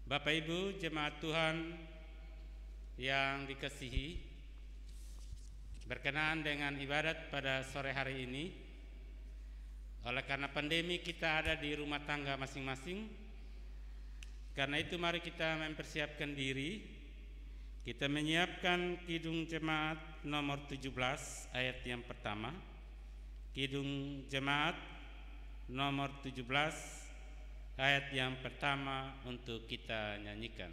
Bapak Ibu jemaat Tuhan yang dikasihi, berkenaan dengan ibadat pada sore hari ini, oleh karena pandemi kita ada di rumah tangga masing-masing. Karena itu mari kita mempersiapkan diri. Kita menyiapkan Kidung Jemaat nomor 17 ayat yang pertama. Kidung Jemaat nomor 17 ayat yang pertama untuk kita nyanyikan.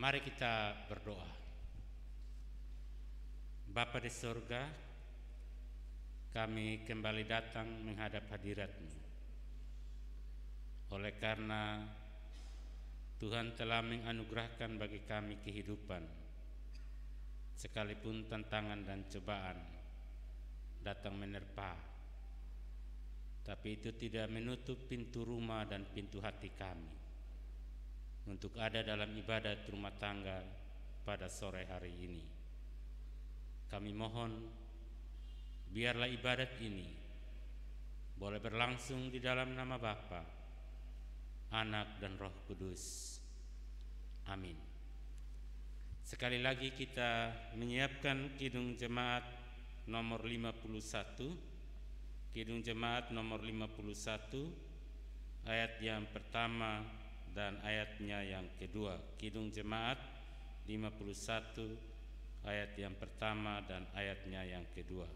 Mari kita berdoa. Bapa di surga, kami kembali datang menghadap hadirat-Mu. Oleh karena Tuhan telah menganugerahkan bagi kami kehidupan, sekalipun tantangan dan cobaan datang menerpa, tapi itu tidak menutup pintu rumah dan pintu hati kami untuk ada dalam ibadat rumah tangga pada sore hari ini. Kami mohon, biarlah ibadat ini boleh berlangsung di dalam nama Bapa, Anak dan Roh Kudus. Amin. Sekali lagi kita menyiapkan Kidung Jemaat nomor 51. Kidung Jemaat nomor 51 ayat yang pertama dan ayatnya yang kedua. Kidung Jemaat 51 ayat yang pertama dan ayatnya yang kedua.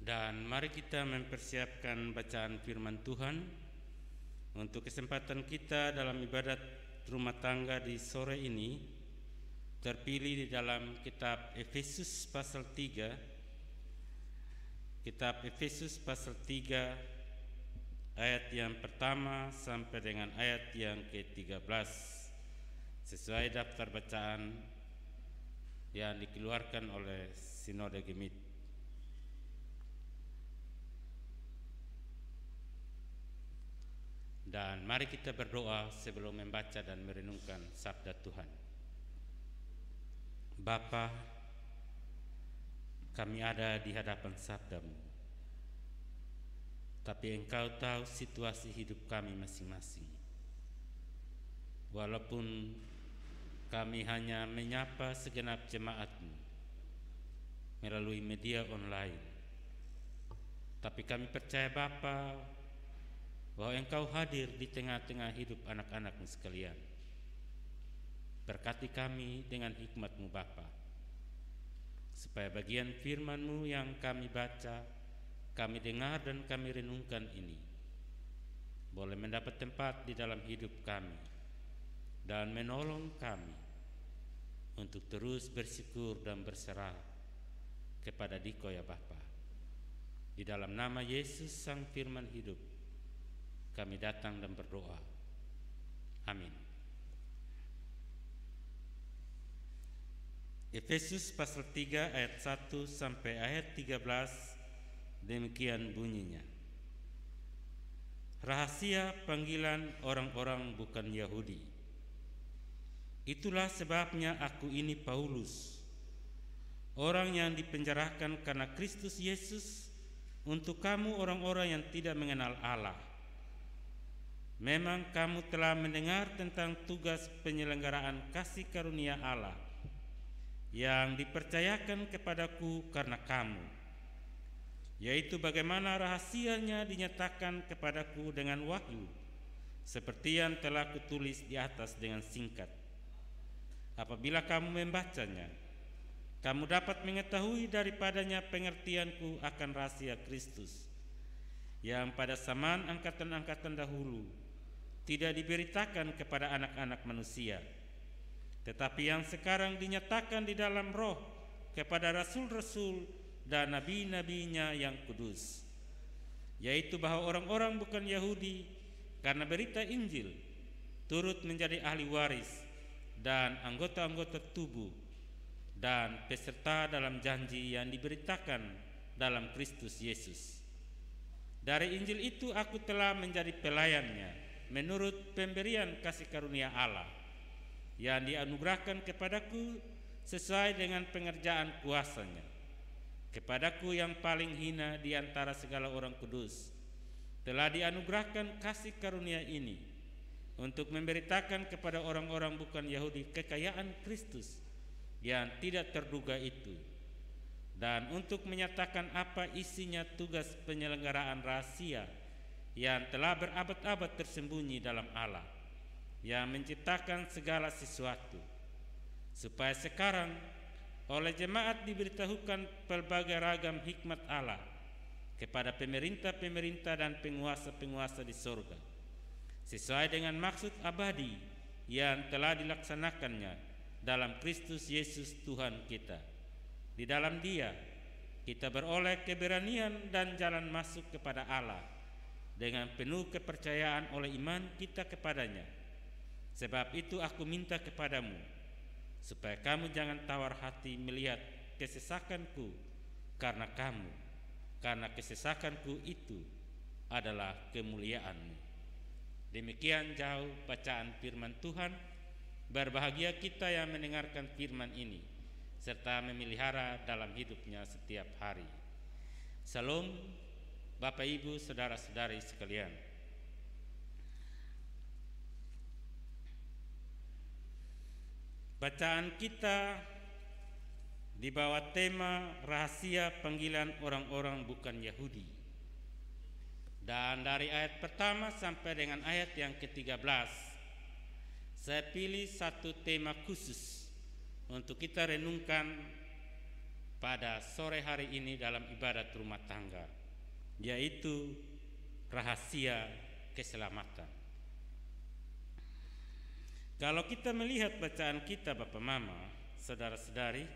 Dan mari kita mempersiapkan bacaan firman Tuhan untuk kesempatan kita dalam ibadat rumah tangga di sore ini, terpilih di dalam kitab Efesus pasal 3. Kitab Efesus pasal 3 ayat yang pertama sampai dengan ayat yang ke-13 sesuai daftar bacaan yang dikeluarkan oleh Sinode Gemit. Dan mari kita berdoa sebelum membaca dan merenungkan sabda Tuhan. Bapa, kami ada di hadapan sabda-Mu, tapi Engkau tahu situasi hidup kami masing-masing. Walaupun kami hanya menyapa segenap jemaat-Mu melalui media online, tapi kami percaya Bapa bahwa Engkau hadir di tengah-tengah hidup anak-anak-Mu sekalian. Berkati kami dengan hikmat-Mu Bapa, supaya bagian firman-Mu yang kami baca, kami dengar dan kami renungkan ini boleh mendapat tempat di dalam hidup kami dan menolong kami untuk terus bersyukur dan berserah kepada Dikau ya Bapa. Di dalam nama Yesus Sang Firman hidup kami datang dan berdoa. Amin. Efesus pasal 3 ayat 1 sampai ayat 13 demikian bunyinya. Rahasia panggilan orang-orang bukan Yahudi. Itulah sebabnya aku ini Paulus, orang yang dipenjarakan karena Kristus Yesus, untuk kamu orang-orang yang tidak mengenal Allah. Memang kamu telah mendengar tentang tugas penyelenggaraan kasih karunia Allah yang dipercayakan kepadaku karena kamu, yaitu bagaimana rahasianya dinyatakan kepadaku dengan wahyu, seperti yang telah kutulis di atas dengan singkat. Apabila kamu membacanya, kamu dapat mengetahui daripadanya pengertianku akan rahasia Kristus, yang pada zaman angkatan-angkatan dahulu tidak diberitakan kepada anak-anak manusia, tetapi yang sekarang dinyatakan di dalam roh kepada rasul-rasul dan nabi-nabinya yang kudus, yaitu bahwa orang-orang bukan Yahudi karena berita Injil turut menjadi ahli waris dan anggota-anggota tubuh dan peserta dalam janji yang diberitakan dalam Kristus Yesus. Dari Injil itu aku telah menjadi pelayannya menurut pemberian kasih karunia Allah yang dianugerahkan kepadaku sesuai dengan pengerjaan kuasanya. Kepadaku yang paling hina di antara segala orang kudus telah dianugerahkan kasih karunia ini untuk memberitakan kepada orang-orang bukan Yahudi kekayaan Kristus yang tidak terduga itu, dan untuk menyatakan apa isinya tugas penyelenggaraan rahasia yang telah berabad-abad tersembunyi dalam Allah yang menciptakan segala sesuatu, supaya sekarang oleh jemaat diberitahukan pelbagai ragam hikmat Allah kepada pemerintah-pemerintah dan penguasa-penguasa di sorga, sesuai dengan maksud abadi yang telah dilaksanakannya dalam Kristus Yesus Tuhan kita. Di dalam Dia kita beroleh keberanian dan jalan masuk kepada Allah dengan penuh kepercayaan oleh iman kita kepadanya. Sebab itu aku minta kepadamu, supaya kamu jangan tawar hati melihat kesesakanku karena kamu, karena kesesakanku itu adalah kemuliaanmu. Demikian jauh bacaan firman Tuhan. Berbahagia kita yang mendengarkan firman ini serta memelihara dalam hidupnya setiap hari. Salam Bapak Ibu saudara-saudari sekalian. Bacaan kita di bawah tema rahasia panggilan orang-orang bukan Yahudi. Dan dari ayat pertama sampai dengan ayat yang ke-13, saya pilih satu tema khusus untuk kita renungkan pada sore hari ini dalam ibadat rumah tangga, yaitu rahasia keselamatan. Kalau kita melihat bacaan kita Bapak Mama, saudara-saudari,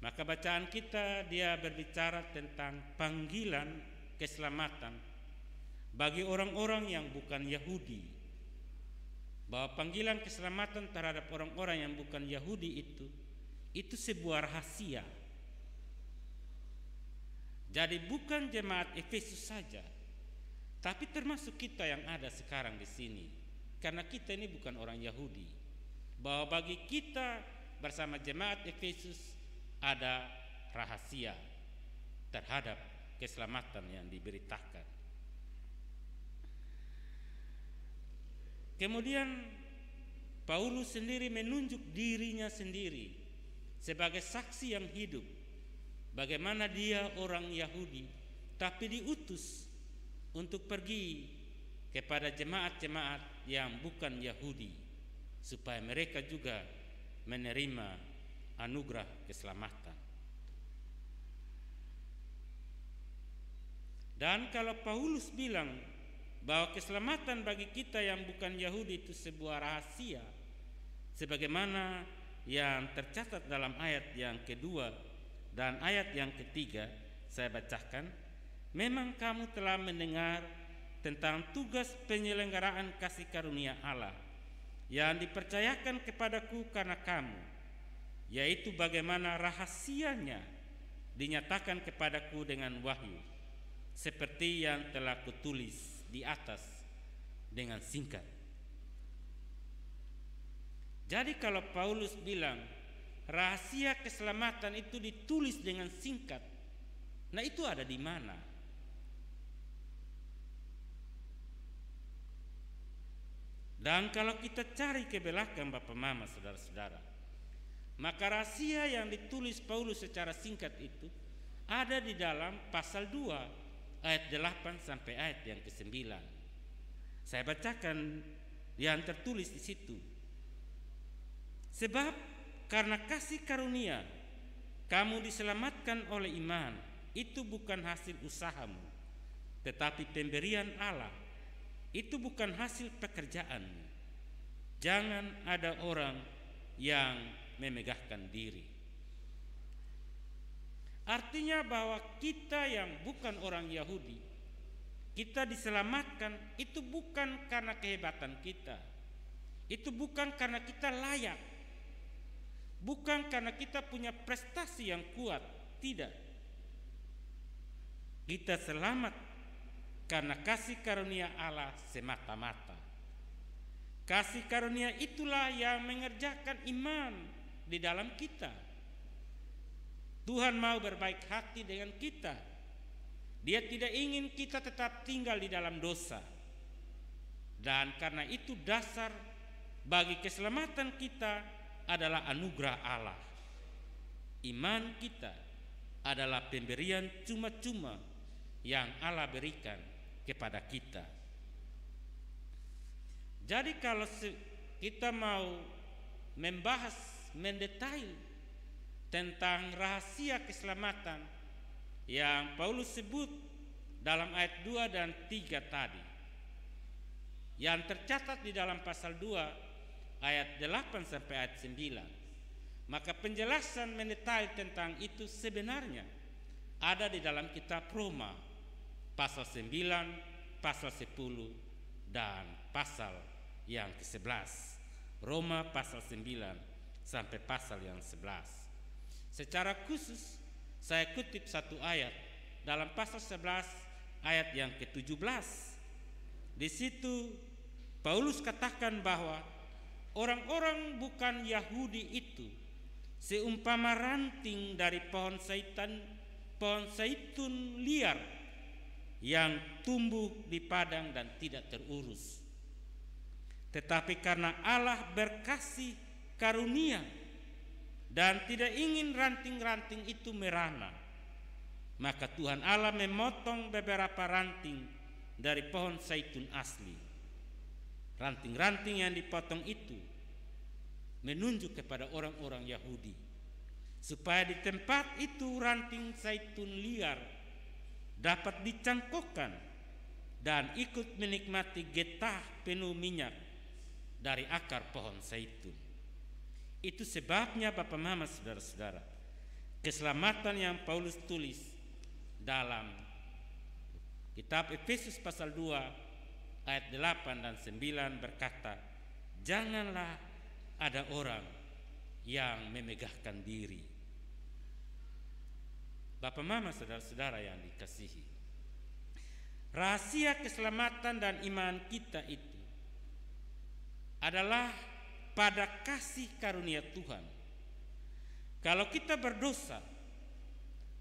maka bacaan kita dia berbicara tentang panggilan keselamatan bagi orang-orang yang bukan Yahudi, bahwa panggilan keselamatan terhadap orang-orang yang bukan Yahudi itu sebuah rahasia. Jadi bukan jemaat Efesus saja, tapi termasuk kita yang ada sekarang di sini, karena kita ini bukan orang Yahudi, bahwa bagi kita bersama jemaat Efesus ada rahasia terhadap keselamatan yang diberitakan. Kemudian Paulus sendiri menunjuk dirinya sendiri sebagai saksi yang hidup, bagaimana dia orang Yahudi tapi diutus untuk pergi kepada jemaat-jemaat yang bukan Yahudi, supaya mereka juga menerima anugerah keselamatan. Dan kalau Paulus bilang bahwa keselamatan bagi kita yang bukan Yahudi itu sebuah rahasia, sebagaimana yang tercatat dalam ayat yang kedua dan ayat yang ketiga, saya bacakan. Memang kamu telah mendengar tentang tugas penyelenggaraan kasih karunia Allah yang dipercayakan kepadaku karena kamu, yaitu bagaimana rahasianya dinyatakan kepadaku dengan wahyu, seperti yang telah kutulis di atas dengan singkat. Jadi kalau Paulus bilang rahasia keselamatan itu ditulis dengan singkat, nah itu ada di mana? Dan kalau kita cari ke belakang Bapak Mama, saudara-saudara, maka rahasia yang ditulis Paulus secara singkat itu ada di dalam pasal 2 ayat 8 sampai ayat yang ke-9. Saya bacakan yang tertulis di situ. Sebab karena kasih karunia kamu diselamatkan oleh iman, itu bukan hasil usahamu, tetapi pemberian Allah. Itu bukan hasil pekerjaanmu. Jangan ada orang yang memegahkan diri. Artinya bahwa kita yang bukan orang Yahudi, kita diselamatkan itu bukan karena kehebatan kita, itu bukan karena kita layak, bukan karena kita punya prestasi yang kuat. Tidak. Kita selamat karena kasih karunia Allah semata-mata. Kasih karunia itulah yang mengerjakan iman di dalam kita. Tuhan mau berbaik hati dengan kita. Dia tidak ingin kita tetap tinggal di dalam dosa. Dan karena itu dasar bagi keselamatan kita adalah anugerah Allah. Iman kita adalah pemberian cuma-cuma yang Allah berikan kepada kita. Jadi kalau kita mau membahas mendetail tentang rahasia keselamatan yang Paulus sebut dalam ayat 2 dan 3 tadi, yang tercatat di dalam pasal 2 ayat 8 sampai ayat 9, maka penjelasan mendetail tentang itu sebenarnya ada di dalam kitab Roma pasal 9, pasal 10 dan pasal yang ke-11. Roma pasal 9 sampai pasal yang 11. Secara khusus saya kutip satu ayat dalam pasal 11 ayat yang ke-17. Di situ Paulus katakan bahwa orang-orang bukan Yahudi itu seumpama ranting dari pohon zaitun liar yang tumbuh di padang dan tidak terurus. Tetapi karena Allah berkasih karunia dan tidak ingin ranting-ranting itu merana, maka Tuhan Allah memotong beberapa ranting dari pohon zaitun asli. Ranting-ranting yang dipotong itu menunjuk kepada orang-orang Yahudi, supaya di tempat itu ranting zaitun liar dapat dicangkokkan dan ikut menikmati getah penuh minyak dari akar pohon zaitun. Itu sebabnya Bapak Mama, saudara-saudara, keselamatan yang Paulus tulis dalam kitab Efesus pasal 2 ayat 8 dan 9 berkata, janganlah ada orang yang memegahkan diri. Bapak Mama, saudara-saudara yang dikasihi, rahasia keselamatan dan iman kita itu adalah pada kasih karunia Tuhan. Kalau kita berdosa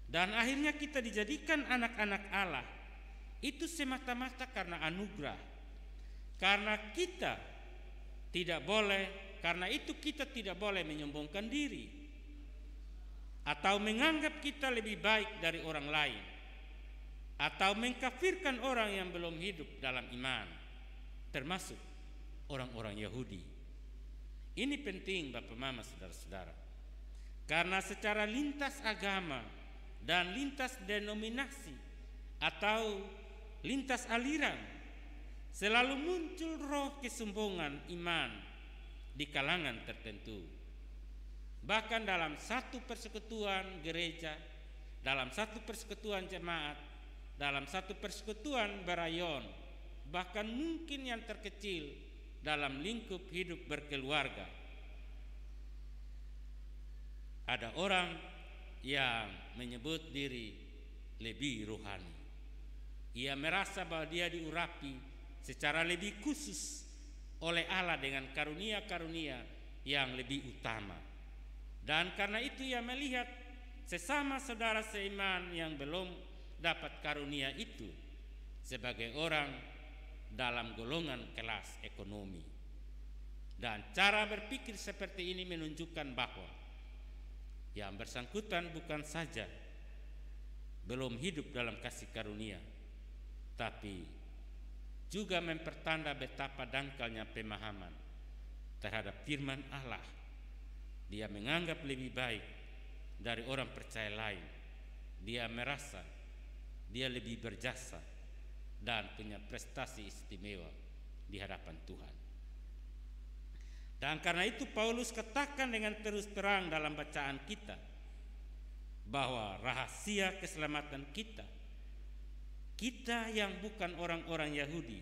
dan akhirnya kita dijadikan anak-anak Allah, itu semata-mata karena anugerah. Karena kita tidak boleh, karena itu kita tidak boleh menyombongkan diri atau menganggap kita lebih baik dari orang lain, atau mengkafirkan orang yang belum hidup dalam iman, termasuk orang-orang Yahudi. Ini penting Bapak Mama, saudara-saudara, karena secara lintas agama dan lintas denominasi atau lintas aliran, selalu muncul roh kesombongan iman di kalangan tertentu. Bahkan dalam satu persekutuan gereja, dalam satu persekutuan jemaat, dalam satu persekutuan barayon, bahkan mungkin yang terkecil dalam lingkup hidup berkeluarga, ada orang yang menyebut diri lebih rohani. Ia merasa bahwa dia diurapi secara lebih khusus oleh Allah dengan karunia-karunia yang lebih utama. Dan karena itu ia melihat sesama saudara seiman yang belum dapat karunia itu sebagai orang dalam golongan kelas ekonomi. Dan cara berpikir seperti ini menunjukkan bahwa yang bersangkutan bukan saja belum hidup dalam kasih karunia, tapi juga mempertanda betapa dangkalnya pemahaman terhadap firman Allah. Dia menganggap lebih baik dari orang percaya lain. Dia merasa dia lebih berjasa dan punya prestasi istimewa di hadapan Tuhan. Dan karena itu Paulus katakan dengan terus terang dalam bacaan kita bahwa rahasia keselamatan kita yang bukan orang-orang Yahudi,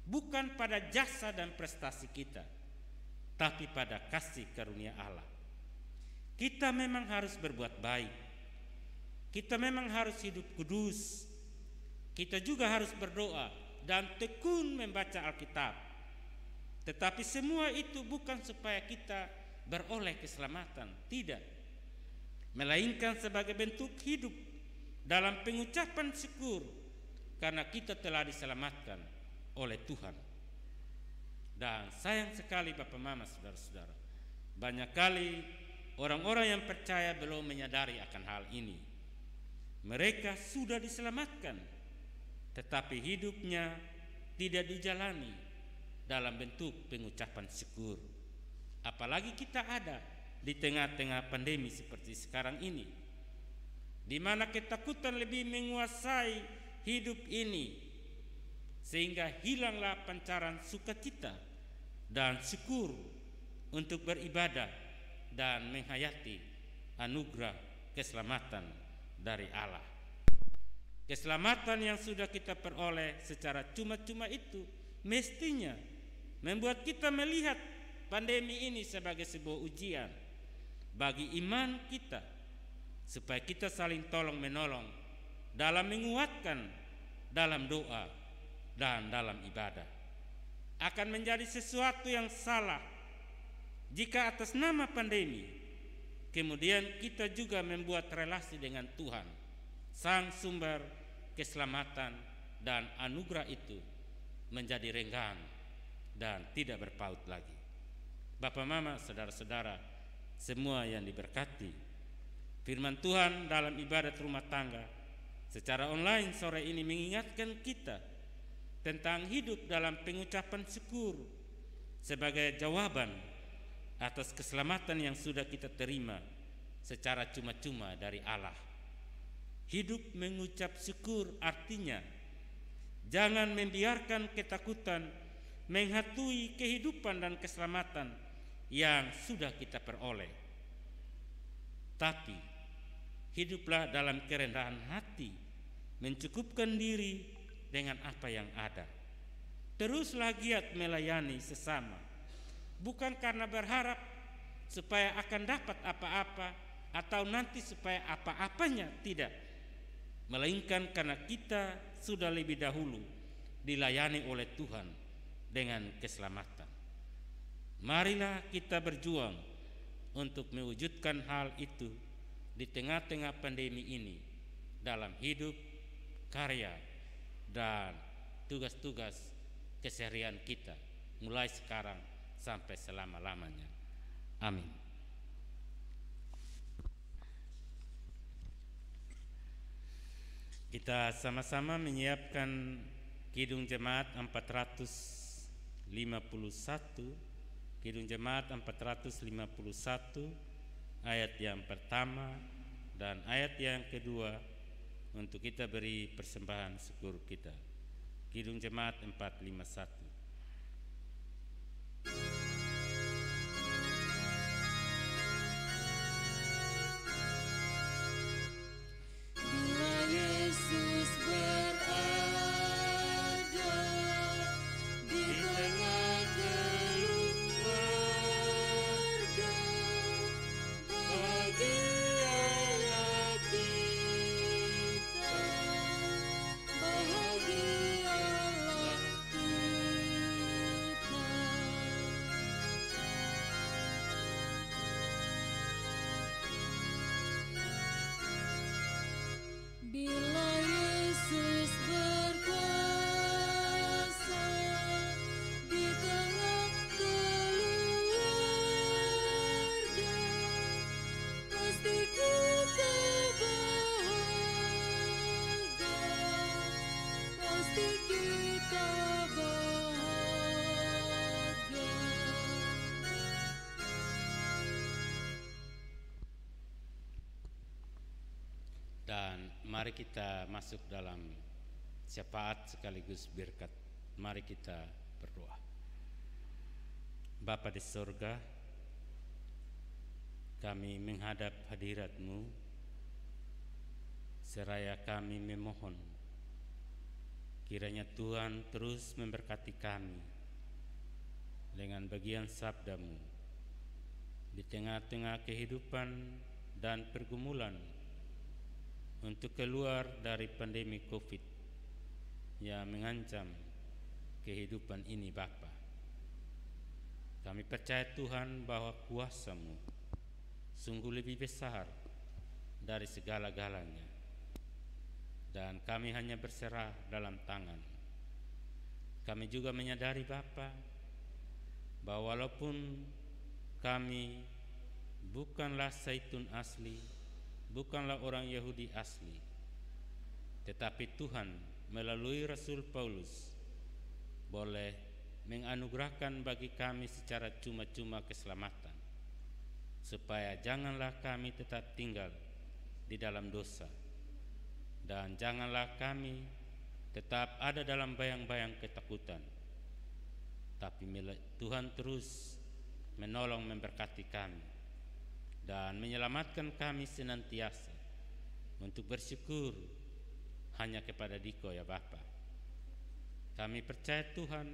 bukan pada jasa dan prestasi kita, tapi pada kasih karunia Allah. Kita memang harus berbuat baik, kita memang harus hidup kudus, kita juga harus berdoa dan tekun membaca Alkitab. Tetapi semua itu bukan supaya kita beroleh keselamatan, tidak, melainkan sebagai bentuk hidup dalam pengucapan syukur karena kita telah diselamatkan oleh Tuhan. Dan sayang sekali Bapak Mama, saudara-saudara, banyak kali orang-orang yang percaya belum menyadari akan hal ini. Mereka sudah diselamatkan, tetapi hidupnya tidak dijalani dalam bentuk pengucapan syukur. Apalagi kita ada di tengah-tengah pandemi seperti sekarang ini, di mana ketakutan lebih menguasai hidup ini, sehingga hilanglah pancaran sukacita dan syukur untuk beribadah dan menghayati anugerah keselamatan dari Allah. Keselamatan yang sudah kita peroleh secara cuma-cuma itu mestinya membuat kita melihat pandemi ini sebagai sebuah ujian bagi iman kita, supaya kita saling tolong menolong dalam menguatkan dalam doa dan dalam ibadah. Akan menjadi sesuatu yang salah jika atas nama pandemi kemudian kita juga membuat relasi dengan Tuhan, sang sumber keselamatan dan anugerah itu, menjadi renggang dan tidak berpaut lagi. Bapak Mama, saudara-saudara semua yang diberkati, firman Tuhan dalam ibadat rumah tangga secara online sore ini mengingatkan kita tentang hidup dalam pengucapan syukur sebagai jawaban atas keselamatan yang sudah kita terima secara cuma-cuma dari Allah. Hidup mengucap syukur artinya jangan membiarkan ketakutan menghantui kehidupan dan keselamatan yang sudah kita peroleh. Tapi hiduplah dalam kerendahan hati, mencukupkan diri dengan apa yang ada. Teruslah giat melayani sesama, bukan karena berharap supaya akan dapat apa-apa atau nanti supaya apa-apanya, tidak, melainkan karena kita sudah lebih dahulu dilayani oleh Tuhan dengan keselamatan. Marilah kita berjuang untuk mewujudkan hal itu di tengah-tengah pandemi ini dalam hidup, karya, dan tugas-tugas keseharian kita mulai sekarang sampai selama-lamanya. Amin. Kita sama-sama menyiapkan Kidung Jemaat 451, Kidung Jemaat 451 ayat yang pertama dan ayat yang kedua untuk kita beri persembahan syukur kita. Kidung Jemaat 451. Dan mari kita masuk dalam syafaat sekaligus berkat. Mari kita berdoa. Bapa di surga, kami menghadap hadirat-Mu, seraya kami memohon kiranya Tuhan terus memberkati kami dengan bagian sabda-Mu di tengah-tengah kehidupan dan pergumulan untuk keluar dari pandemi COVID yang mengancam kehidupan ini Bapa. Kami percaya Tuhan bahwa kuasa-Mu sungguh lebih besar dari segala-galanya, dan kami hanya berserah dalam tangan. Kami juga menyadari Bapa bahwa walaupun kami bukanlah Zaitun asli, bukanlah orang Yahudi asli, tetapi Tuhan melalui Rasul Paulus boleh menganugerahkan bagi kami secara cuma-cuma keselamatan, supaya janganlah kami tetap tinggal di dalam dosa, dan janganlah kami tetap ada dalam bayang-bayang ketakutan, tapi Tuhan terus menolong memberkati kami dan menyelamatkan kami senantiasa untuk bersyukur hanya kepada Diko ya Bapa. Kami percaya Tuhan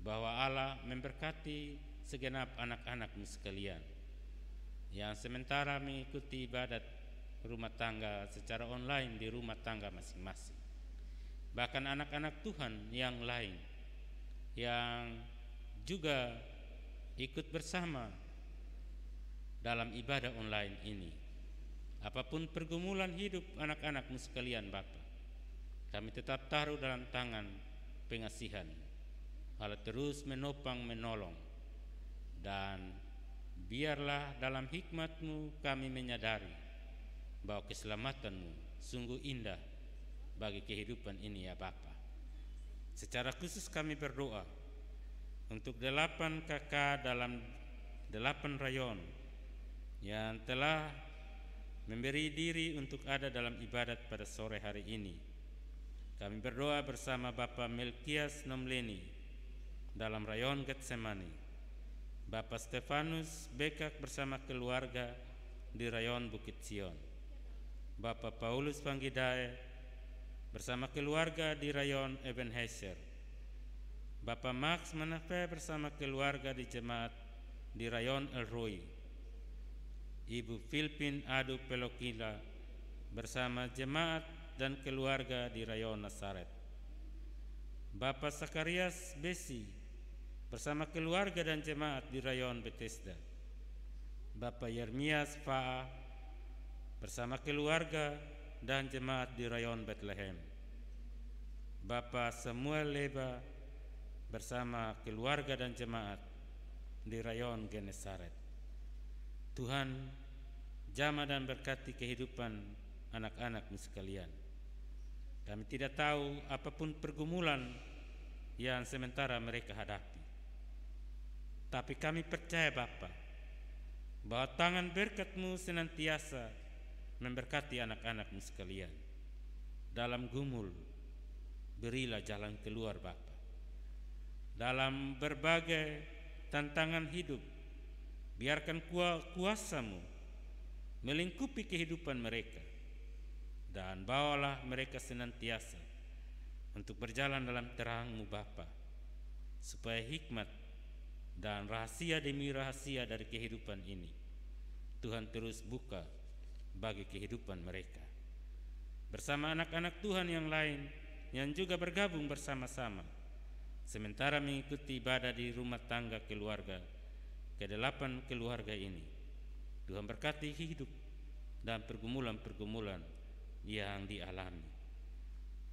bahwa Allah memberkati segenap anak-anak-Mu sekalian yang sementara mengikuti ibadat rumah tangga secara online di rumah tangga masing-masing. Bahkan anak-anak Tuhan yang lain yang juga ikut bersama dalam ibadah online ini. Apapun pergumulan hidup anak-anak-Mu sekalian Bapa, kami tetap taruh dalam tangan pengasihan. Allah terus menopang menolong, dan biarlah dalam hikmat-Mu kami menyadari bahwa keselamatan-Mu sungguh indah bagi kehidupan ini ya Bapa. Secara khusus kami berdoa untuk 8 kakak dalam 8 rayon yang telah memberi diri untuk ada dalam ibadat pada sore hari ini. Kami berdoa bersama Bapak Melkias Nomleni dalam rayon Getsemani, Bapak Stefanus Bekak bersama keluarga di rayon Bukit Sion, Bapak Paulus Panggidae bersama keluarga di rayon Ebenezer, Bapak Max Manafe bersama keluarga di jemaat di rayon El Roi, Ibu Filipin Adu Pelokila bersama jemaat dan keluarga di rayon Nazaret, Bapak Sakarias Besi bersama keluarga dan jemaat di rayon Bethesda, Bapak Yermias Fa'a bersama keluarga dan jemaat di rayon Bethlehem, Bapak Samuel Leba bersama keluarga dan jemaat di rayon Genesaret. Tuhan, jamah dan berkati kehidupan anak-anak-Mu sekalian. Kami tidak tahu apapun pergumulan yang sementara mereka hadapi, tapi kami percaya Bapa bahwa tangan berkat-Mu senantiasa memberkati anak-anak-Mu sekalian. dalam gumul, berilah jalan keluar Bapa. Dalam berbagai tantangan hidup, biarkan kuasa-Mu melingkupi kehidupan mereka, dan bawalah mereka senantiasa untuk berjalan dalam terang-Mu Bapa, supaya hikmat dan rahasia demi rahasia dari kehidupan ini Tuhan terus buka bagi kehidupan mereka. Bersama anak-anak Tuhan yang lain yang juga bergabung bersama-sama sementara mengikuti ibadah di rumah tangga keluarga ke-8 keluarga ini, Tuhan berkati hidup dan pergumulan-pergumulan yang dialami.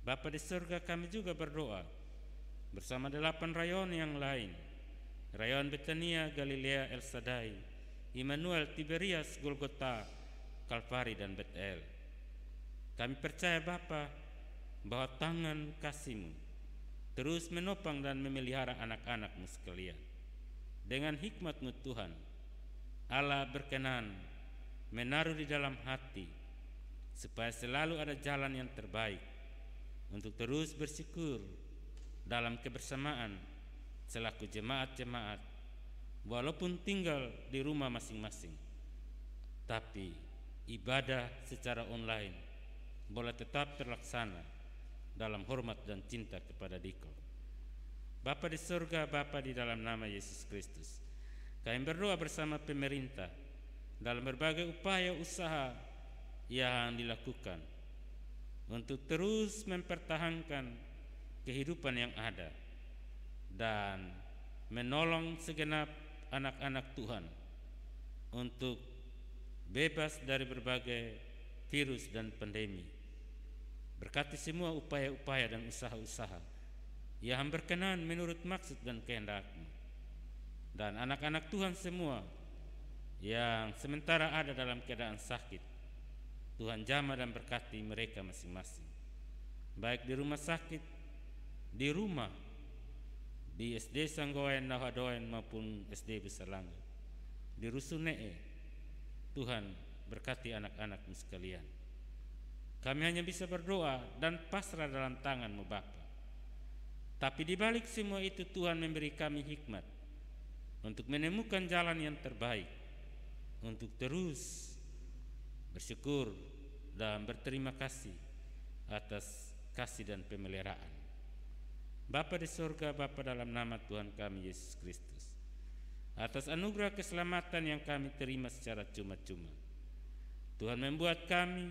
Bapa di surga, kami juga berdoa bersama 8 rayon yang lain, rayon Betania, Galilea, El Shaddai, Immanuel, Tiberias, Golgota, Kalvari, dan Betel. Kami percaya Bapa bahwa tangan kasih-Mu terus menopang dan memelihara anak-anak-Mu sekalian. Dengan hikmat-Mu Tuhan, Allah berkenan menaruh di dalam hati supaya selalu ada jalan yang terbaik untuk terus bersyukur dalam kebersamaan selaku jemaat-jemaat, walaupun tinggal di rumah masing-masing, tapi ibadah secara online boleh tetap terlaksana dalam hormat dan cinta kepada Dikau. Bapa di surga, Bapa di dalam nama Yesus Kristus, kami berdoa bersama pemerintah dalam berbagai upaya usaha yang dilakukan untuk terus mempertahankan kehidupan yang ada dan menolong segenap anak-anak Tuhan untuk bebas dari berbagai virus dan pandemi. Berkati semua upaya-upaya dan usaha-usaha yang berkenan menurut maksud dan kehendak-Mu. Dan anak-anak Tuhan semua yang sementara ada dalam keadaan sakit, Tuhan jamah dan berkati mereka masing-masing, baik di rumah sakit, di rumah, di SD Sanggoen, Nahadoen maupun SD Besarlanga, di Rusunee. Tuhan berkati anak-anak-Mu sekalian. Kami hanya bisa berdoa dan pasrah dalam tangan-Mu Bapa. Tapi di balik semua itu Tuhan memberi kami hikmat untuk menemukan jalan yang terbaik, untuk terus bersyukur dan berterima kasih atas kasih dan pemeliharaan. Bapa di surga, Bapa dalam nama Tuhan kami Yesus Kristus, atas anugerah keselamatan yang kami terima secara cuma-cuma, Tuhan membuat kami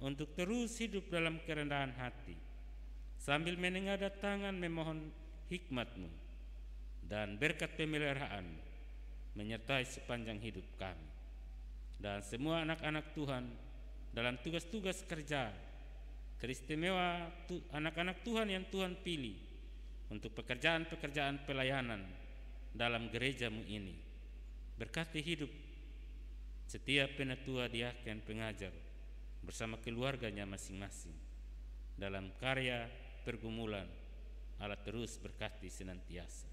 untuk terus hidup dalam kerendahan hati, sambil menengadah tangan memohon hikmat-Mu dan berkat pemeliharaan menyertai sepanjang hidup kami dan semua anak-anak Tuhan dalam tugas-tugas kerja, teristimewa anak-anak Tuhan yang Tuhan pilih untuk pekerjaan-pekerjaan pelayanan dalam gereja-Mu ini. Berkati hidup setiap penatua, diaken, pengajar bersama keluarganya masing-masing dalam karya pergumulan. Allah terus berkati senantiasa.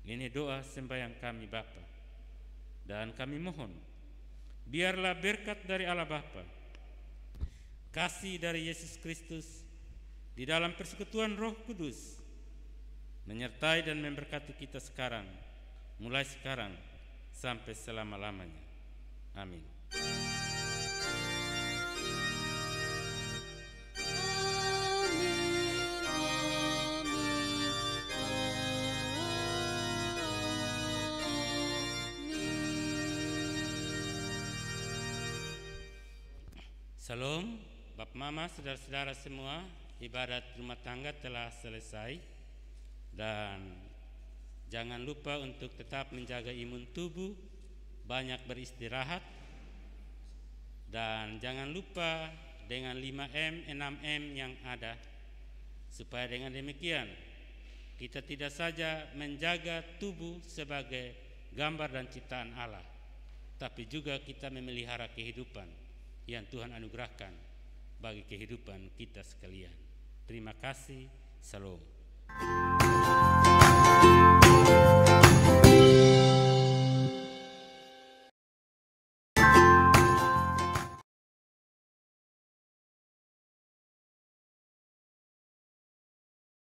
Ini doa sembahyang kami Bapa, dan kami mohon biarlah berkat dari Allah Bapa, kasih dari Yesus Kristus di dalam persekutuan Roh Kudus menyertai dan memberkati kita sekarang, mulai sekarang sampai selama-lamanya. Amin. Salam, Bapak Mama, saudara-saudara semua, ibadat rumah tangga telah selesai dan jangan lupa untuk tetap menjaga imun tubuh, banyak beristirahat, dan jangan lupa dengan 5M, 6M yang ada, supaya dengan demikian kita tidak saja menjaga tubuh sebagai gambar dan ciptaan Allah, tapi juga kita memelihara kehidupan yang Tuhan anugerahkan bagi kehidupan kita sekalian. Terima kasih. Salam.